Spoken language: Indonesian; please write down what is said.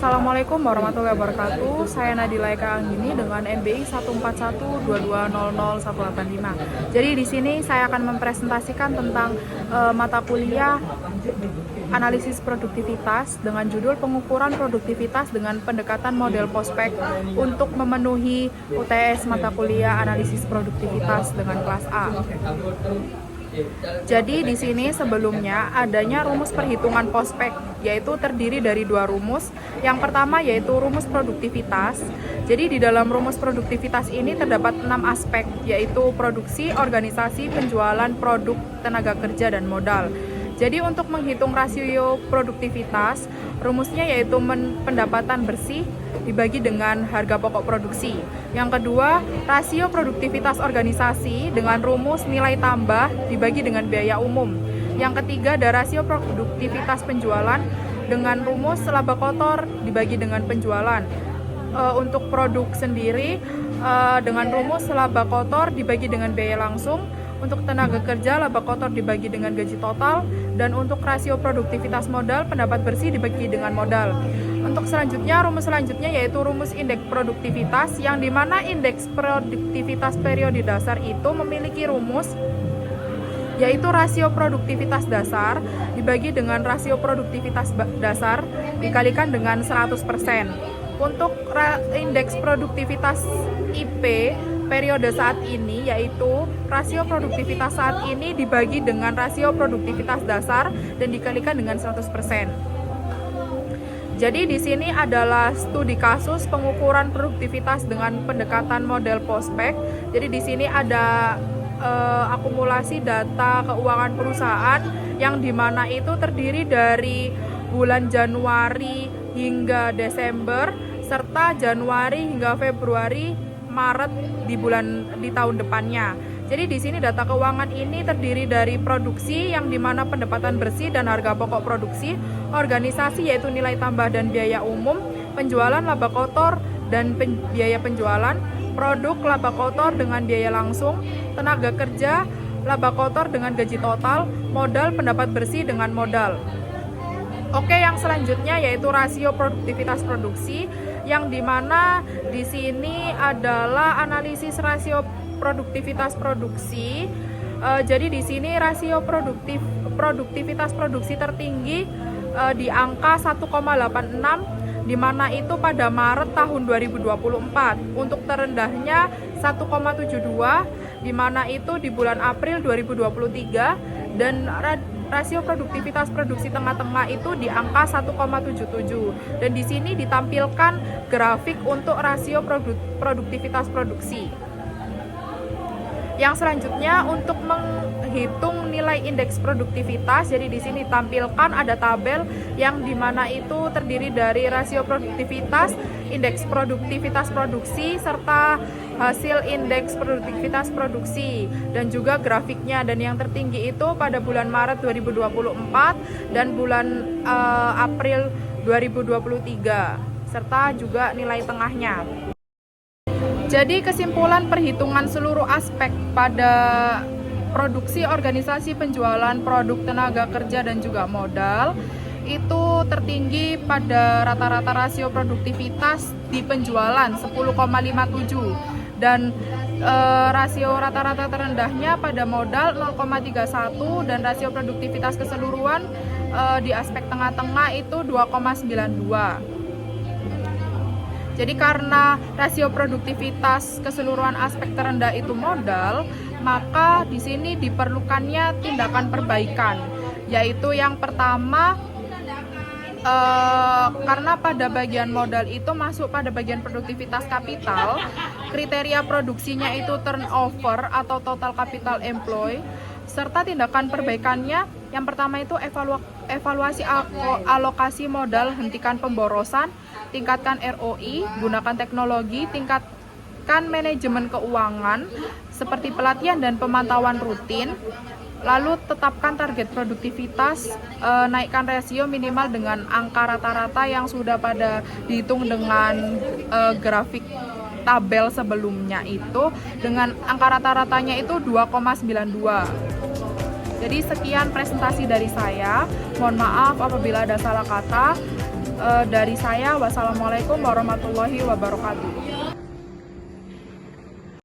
Assalamualaikum warahmatullahi wabarakatuh. Saya Nadila Eka Anggini dengan NBI 14122000185. Jadi di sini saya akan mempresentasikan tentang mata kuliah analisis produktivitas dengan judul pengukuran produktivitas dengan pendekatan model prospek untuk memenuhi UTS mata kuliah analisis produktivitas dengan kelas A. Jadi di sini sebelumnya adanya rumus perhitungan prospek, yaitu terdiri dari dua rumus. Yang pertama yaitu rumus produktivitas. Jadi di dalam rumus produktivitas ini terdapat 6 aspek, yaitu produksi, organisasi, penjualan, produk, tenaga kerja, dan modal. Jadi untuk menghitung rasio produktivitas, rumusnya yaitu pendapatan bersih dibagi dengan harga pokok produksi. Yang kedua, rasio produktivitas organisasi dengan rumus nilai tambah dibagi dengan biaya umum. Yang ketiga, ada rasio produktivitas penjualan dengan rumus laba kotor dibagi dengan penjualan. Untuk produk sendiri dengan rumus laba kotor dibagi dengan biaya langsung. Untuk tenaga kerja, laba kotor dibagi dengan gaji total, dan untuk rasio produktivitas modal, pendapat bersih dibagi dengan modal. Untuk selanjutnya, rumus selanjutnya yaitu rumus indeks produktivitas, yang dimana indeks produktivitas periode dasar itu memiliki rumus yaitu rasio produktivitas dasar dibagi dengan rasio produktivitas dasar dikalikan dengan 100%. Untuk indeks produktivitas IP periode saat ini yaitu rasio produktivitas saat ini dibagi dengan rasio produktivitas dasar dan dikalikan dengan 100%. Jadi di sini adalah studi kasus pengukuran produktivitas dengan pendekatan model prospek. Jadi di sini ada akumulasi data keuangan perusahaan yang dimana itu terdiri dari bulan Januari hingga Desember serta Januari hingga Februari Maret di tahun depannya. Jadi di sini data keuangan ini terdiri dari produksi yang dimana pendapatan bersih dan harga pokok produksi, organisasi yaitu nilai tambah dan biaya umum, penjualan laba kotor dan biaya penjualan, produk laba kotor dengan biaya langsung, tenaga kerja laba kotor dengan gaji total, modal pendapat bersih dengan modal. Oke, yang selanjutnya yaitu rasio produktivitas produksi, yang dimana di sini adalah analisis rasio produktivitas produksi. Jadi di sini rasio produktivitas produksi tertinggi di angka 1,86, di mana itu pada Maret tahun 2024. Untuk terendahnya 1,72, di mana itu di bulan April 2023, dan rasio produktivitas produksi tengah-tengah itu di angka 1,77. Dan di sini ditampilkan grafik untuk rasio produktivitas produksi. Yang selanjutnya untuk menghitung nilai indeks produktivitas, jadi di sini ditampilkan ada tabel yang dimana itu terdiri dari rasio produktivitas, indeks produktivitas produksi, serta hasil indeks produktivitas produksi, dan juga grafiknya. Dan yang tertinggi itu pada bulan Maret 2024 dan bulan April 2023, serta juga nilai tengahnya. Jadi kesimpulan perhitungan seluruh aspek pada produksi, organisasi, penjualan, produk, tenaga kerja, dan juga modal itu tertinggi pada rata-rata rasio produktivitas di penjualan 10,57, dan rasio rata-rata terendahnya pada modal 0,31, dan rasio produktivitas keseluruhan di aspek tengah-tengah itu 2,92. Jadi karena rasio produktivitas keseluruhan aspek terendah itu modal, maka di sini diperlukannya tindakan perbaikan, yaitu yang pertama karena pada bagian modal itu masuk pada bagian produktivitas kapital, kriteria produksinya itu turnover atau total capital employ, serta tindakan perbaikannya yang pertama itu evaluasi alokasi modal, hentikan pemborosan, tingkatkan ROI, gunakan teknologi, tingkatkan manajemen keuangan seperti pelatihan dan pemantauan rutin, lalu tetapkan target produktivitas, naikkan rasio minimal dengan angka rata-rata yang sudah pada dihitung dengan grafik tabel sebelumnya itu, dengan angka rata-ratanya itu 2,92. Jadi sekian presentasi dari saya. Mohon maaf apabila ada salah kata. Dari saya, wassalamualaikum warahmatullahi wabarakatuh.